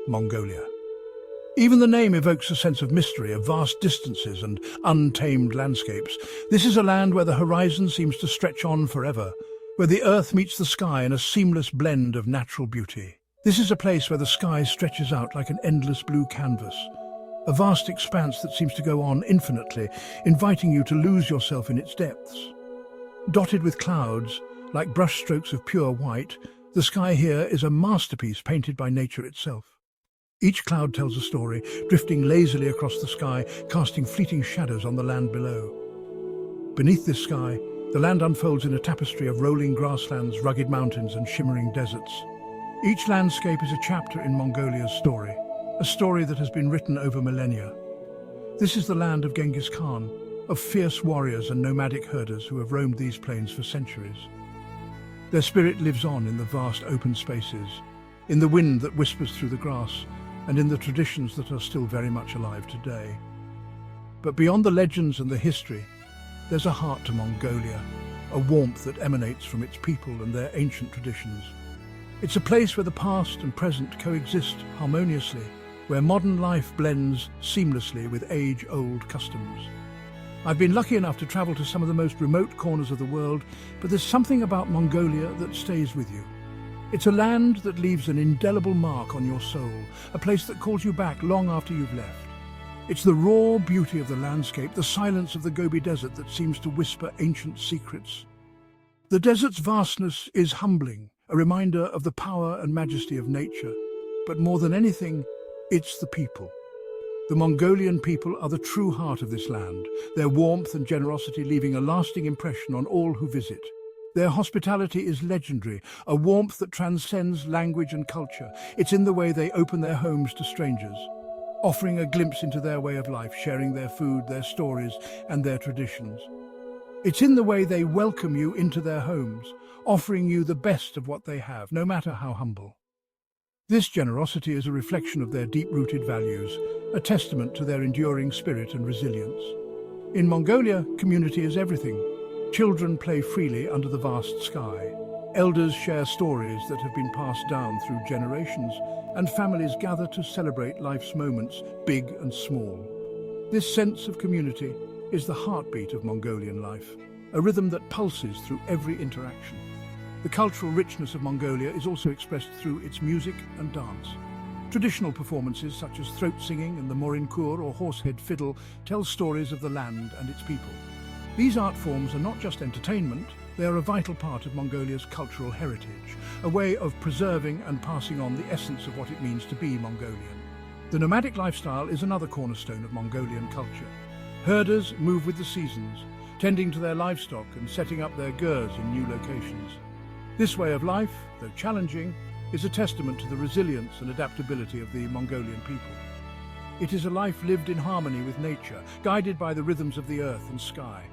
Mongolia. Even the name evokes a sense of mystery, of vast distances and untamed landscapes. This is a land where the horizon seems to stretch on forever, where the earth meets the sky in a seamless blend of natural beauty. This is a place where the sky stretches out like an endless blue canvas, a vast expanse that seems to go on infinitely, inviting you to lose yourself in its depths. Dotted with clouds, like brushstrokes of pure white, the sky here is a masterpiece painted by nature itself. Each cloud tells a story, drifting lazily across the sky, casting fleeting shadows on the land below. Beneath this sky, the land unfolds in a tapestry of rolling grasslands, rugged mountains and shimmering deserts. Each landscape is a chapter in Mongolia's story, a story that has been written over millennia. This is the land of Genghis Khan, of fierce warriors and nomadic herders who have roamed these plains for centuries. Their spirit lives on in the vast open spaces, in the wind that whispers through the grass, and in the traditions that are still very much alive today. But beyond the legends and the history, there's a heart to Mongolia, a warmth that emanates from its people and their ancient traditions. It's a place where the past and present coexist harmoniously, where modern life blends seamlessly with age-old customs. I've been lucky enough to travel to some of the most remote corners of the world, but there's something about Mongolia that stays with you. It's a land that leaves an indelible mark on your soul, a place that calls you back long after you've left. It's the raw beauty of the landscape, the silence of the Gobi Desert that seems to whisper ancient secrets. The desert's vastness is humbling, a reminder of the power and majesty of nature. But more than anything, it's the people. The Mongolian people are the true heart of this land, their warmth and generosity leaving a lasting impression on all who visit. Their hospitality is legendary, a warmth that transcends language and culture. It's in the way they open their homes to strangers, offering a glimpse into their way of life, sharing their food, their stories, and their traditions. It's in the way they welcome you into their homes, offering you the best of what they have, no matter how humble. This generosity is a reflection of their deep-rooted values, a testament to their enduring spirit and resilience. In Mongolia, community is everything. Children play freely under the vast sky. Elders share stories that have been passed down through generations, and families gather to celebrate life's moments, big and small. This sense of community is the heartbeat of Mongolian life, a rhythm that pulses through every interaction. The cultural richness of Mongolia is also expressed through its music and dance. Traditional performances such as throat singing and the morinkur or horsehead fiddle tell stories of the land and its people. These art forms are not just entertainment, they are a vital part of Mongolia's cultural heritage, a way of preserving and passing on the essence of what it means to be Mongolian. The nomadic lifestyle is another cornerstone of Mongolian culture. Herders move with the seasons, tending to their livestock and setting up their gers in new locations. This way of life, though challenging, is a testament to the resilience and adaptability of the Mongolian people. It is a life lived in harmony with nature, guided by the rhythms of the earth and sky.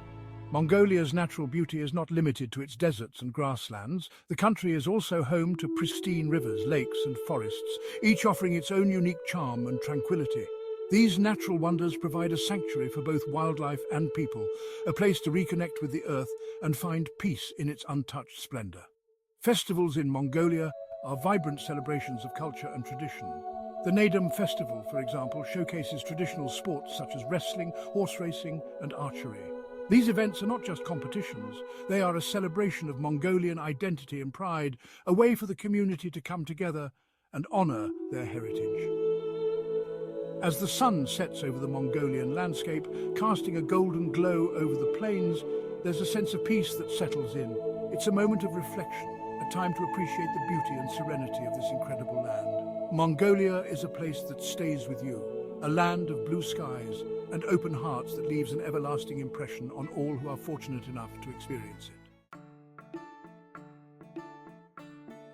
Mongolia's natural beauty is not limited to its deserts and grasslands. The country is also home to pristine rivers, lakes and forests, each offering its own unique charm and tranquility. These natural wonders provide a sanctuary for both wildlife and people, a place to reconnect with the earth and find peace in its untouched splendor. Festivals in Mongolia are vibrant celebrations of culture and tradition. The Naadam Festival, for example, showcases traditional sports such as wrestling, horse racing and archery. These events are not just competitions, they are a celebration of Mongolian identity and pride, a way for the community to come together and honor their heritage. As the sun sets over the Mongolian landscape, casting a golden glow over the plains, there's a sense of peace that settles in. It's a moment of reflection, a time to appreciate the beauty and serenity of this incredible land. Mongolia is a place that stays with you, a land of blue skies and open hearts that leaves an everlasting impression on all who are fortunate enough to experience it.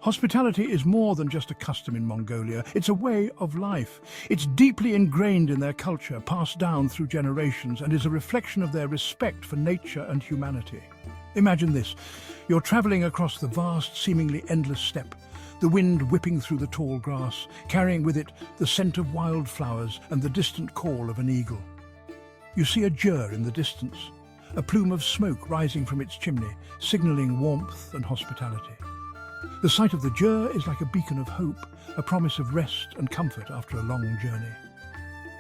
Hospitality is more than just a custom in Mongolia, it's a way of life. It's deeply ingrained in their culture, passed down through generations, and is a reflection of their respect for nature and humanity. Imagine this, you're traveling across the vast, seemingly endless steppe, the wind whipping through the tall grass, carrying with it the scent of wildflowers and the distant call of an eagle. You see a gyr in the distance, a plume of smoke rising from its chimney, signaling warmth and hospitality. The sight of the Jur is like a beacon of hope, a promise of rest and comfort after a long journey.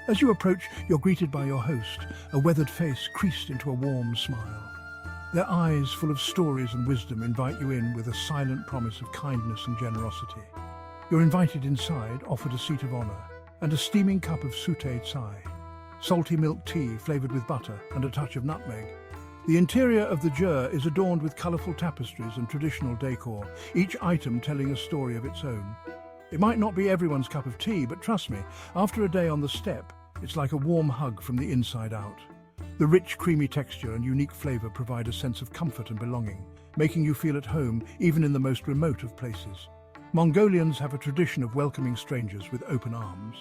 As you approach, you're greeted by your host, a weathered face creased into a warm smile. Their eyes, full of stories and wisdom, invite you in with a silent promise of kindness and generosity. You're invited inside, offered a seat of honor, and a steaming cup of sute chai, salty milk tea flavored with butter and a touch of nutmeg. The interior of the Jur is adorned with colorful tapestries and traditional decor, each item telling a story of its own. It might not be everyone's cup of tea, but trust me, after a day on the steppe, it's like a warm hug from the inside out. The rich, creamy texture and unique flavor provide a sense of comfort and belonging, making you feel at home even in the most remote of places. Mongolians have a tradition of welcoming strangers with open arms.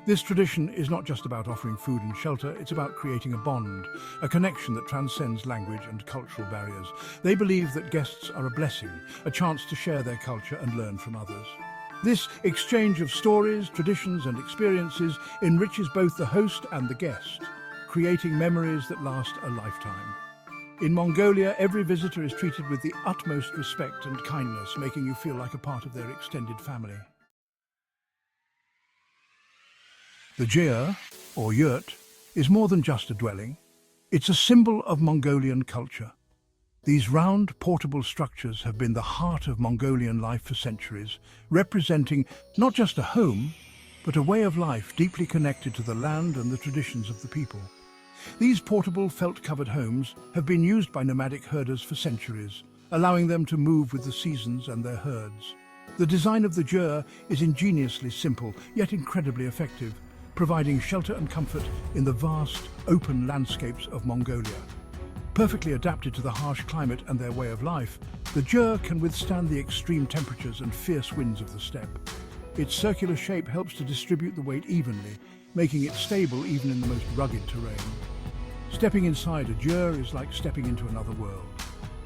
This tradition is not just about offering food and shelter, it's about creating a bond, a connection that transcends language and cultural barriers. They believe that guests are a blessing, a chance to share their culture and learn from others. This exchange of stories, traditions and experiences enriches both the host and the guest, creating memories that last a lifetime. In Mongolia, every visitor is treated with the utmost respect and kindness, making you feel like a part of their extended family. The Jur, or yurt, is more than just a dwelling. It's a symbol of Mongolian culture. These round, portable structures have been the heart of Mongolian life for centuries, representing not just a home, but a way of life deeply connected to the land and the traditions of the people. These portable, felt-covered homes have been used by nomadic herders for centuries, allowing them to move with the seasons and their herds. The design of the Jur is ingeniously simple, yet incredibly effective, providing shelter and comfort in the vast, open landscapes of Mongolia. Perfectly adapted to the harsh climate and their way of life, the Jur can withstand the extreme temperatures and fierce winds of the steppe. Its circular shape helps to distribute the weight evenly, making it stable even in the most rugged terrain. Stepping inside a Jur is like stepping into another world.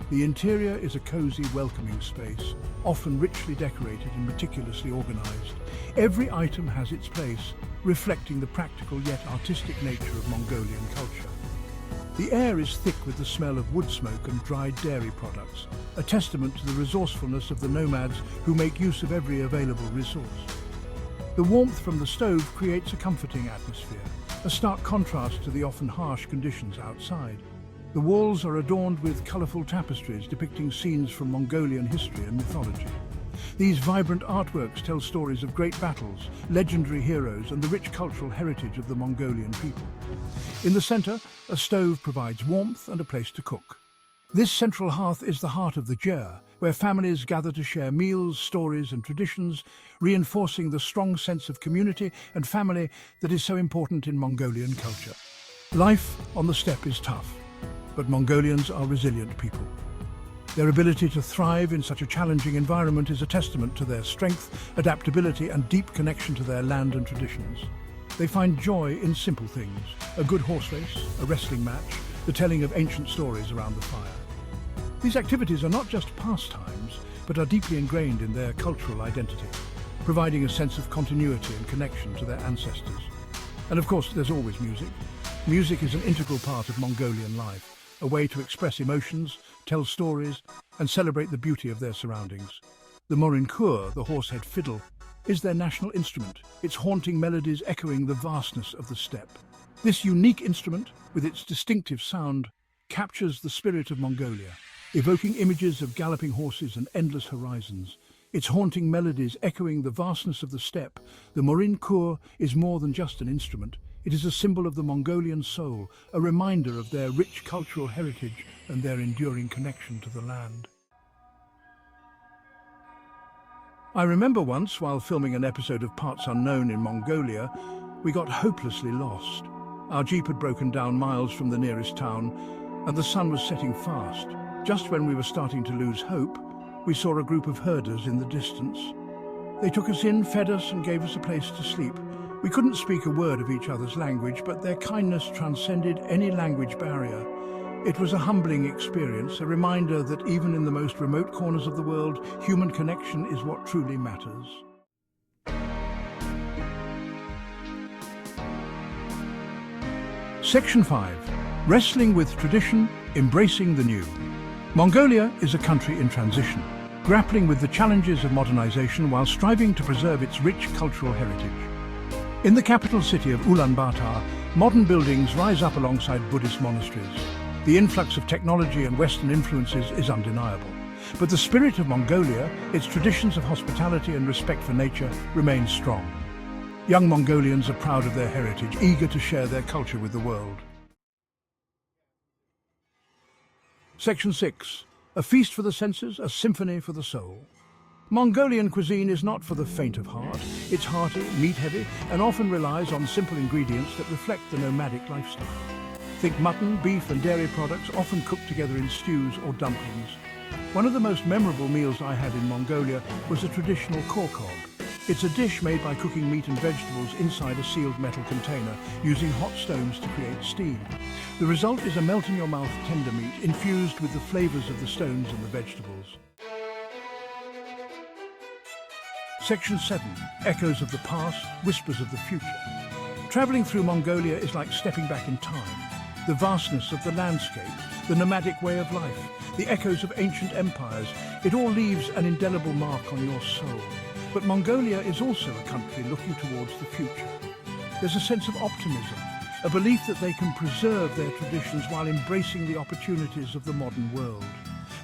The interior is a cozy, welcoming space, often richly decorated and meticulously organized. Every item has its place, reflecting the practical yet artistic nature of Mongolian culture. The air is thick with the smell of wood smoke and dried dairy products, a testament to the resourcefulness of the nomads who make use of every available resource. The warmth from the stove creates a comforting atmosphere, a stark contrast to the often harsh conditions outside. The walls are adorned with colorful tapestries depicting scenes from Mongolian history and mythology. These vibrant artworks tell stories of great battles, legendary heroes, and the rich cultural heritage of the Mongolian people. In the center, a stove provides warmth and a place to cook. This central hearth is the heart of the Jur, where families gather to share meals, stories, and traditions, reinforcing the strong sense of community and family that is so important in Mongolian culture. Life on the steppe is tough, but Mongolians are resilient people. Their ability to thrive in such a challenging environment is a testament to their strength, adaptability, and deep connection to their land and traditions. They find joy in simple things: a good horse race, a wrestling match, the telling of ancient stories around the fire. These activities are not just pastimes, but are deeply ingrained in their cultural identity, providing a sense of continuity and connection to their ancestors. And of course, there's always music. Music is an integral part of Mongolian life, a way to express emotions, tell stories, and celebrate the beauty of their surroundings. The morinkur, the horsehead fiddle, is their national instrument, its haunting melodies echoing the vastness of the steppe. This unique instrument, with its distinctive sound, captures the spirit of Mongolia, evoking images of galloping horses and endless horizons. Its haunting melodies echoing the vastness of the steppe, the morinkur is more than just an instrument. It is a symbol of the Mongolian soul, a reminder of their rich cultural heritage and their enduring connection to the land. I remember once, while filming an episode of Parts Unknown in Mongolia, we got hopelessly lost. Our jeep had broken down miles from the nearest town, and the sun was setting fast. Just when we were starting to lose hope, we saw a group of herders in the distance. They took us in, fed us, and gave us a place to sleep. We couldn't speak a word of each other's language, but their kindness transcended any language barrier. It was a humbling experience, a reminder that even in the most remote corners of the world, human connection is what truly matters. Section 5. Wrestling with tradition, embracing the new. Mongolia is a country in transition. grappling with the challenges of modernization while striving to preserve its rich cultural heritage. In the capital city of Ulaanbaatar, modern buildings rise up alongside Buddhist monasteries. The influx of technology and Western influences is undeniable. But the spirit of Mongolia, its traditions of hospitality and respect for nature, remain strong. Young Mongolians are proud of their heritage, eager to share their culture with the world. Section 6. A feast for the senses, a symphony for the soul. Mongolian cuisine is not for the faint of heart. It's hearty, meat-heavy, and often relies on simple ingredients that reflect the nomadic lifestyle. Think mutton, beef, and dairy products, often cooked together in stews or dumplings. One of the most memorable meals I had in Mongolia was a traditional korkog. It's a dish made by cooking meat and vegetables inside a sealed metal container, using hot stones to create steam. The result is a melt-in-your-mouth tender meat infused with the flavors of the stones and the vegetables. Section 7. Echoes of the past, whispers of the future. Traveling through Mongolia is like stepping back in time. The vastness of the landscape, the nomadic way of life, the echoes of ancient empires, it all leaves an indelible mark on your soul. But Mongolia is also a country looking towards the future. There's a sense of optimism, a belief that they can preserve their traditions while embracing the opportunities of the modern world.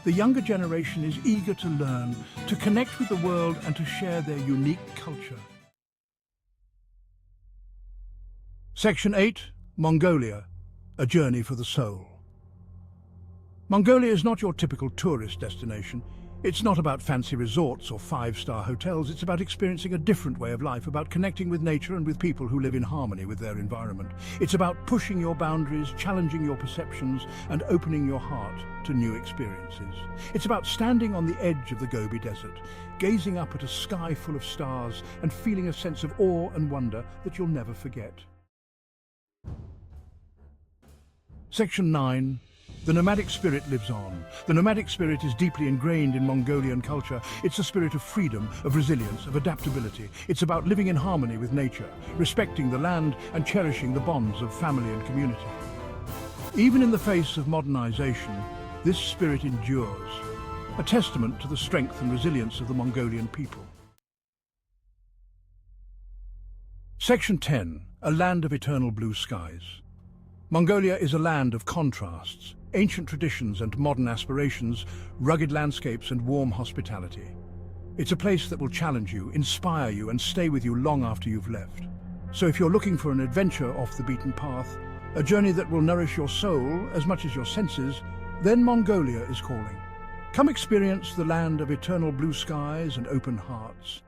The younger generation is eager to learn, to connect with the world and to share their unique culture. Section 8. Mongolia. A journey for the soul. Mongolia is not your typical tourist destination. It's not about fancy resorts or five-star hotels. It's about experiencing a different way of life, about connecting with nature and with people who live in harmony with their environment. It's about pushing your boundaries, challenging your perceptions, and opening your heart to new experiences. It's about standing on the edge of the Gobi Desert, gazing up at a sky full of stars and feeling a sense of awe and wonder that you'll never forget. Section 9. The nomadic spirit lives on. The nomadic spirit is deeply ingrained in Mongolian culture. It's a spirit of freedom, of resilience, of adaptability. It's about living in harmony with nature, respecting the land and cherishing the bonds of family and community. Even in the face of modernization, this spirit endures, a testament to the strength and resilience of the Mongolian people. Section 10. A land of eternal blue skies. Mongolia is a land of contrasts, ancient traditions and modern aspirations, rugged landscapes and warm hospitality. It's a place that will challenge you, inspire you, and stay with you long after you've left. So if you're looking for an adventure off the beaten path, a journey that will nourish your soul as much as your senses, then Mongolia is calling. Come experience the land of eternal blue skies and open hearts.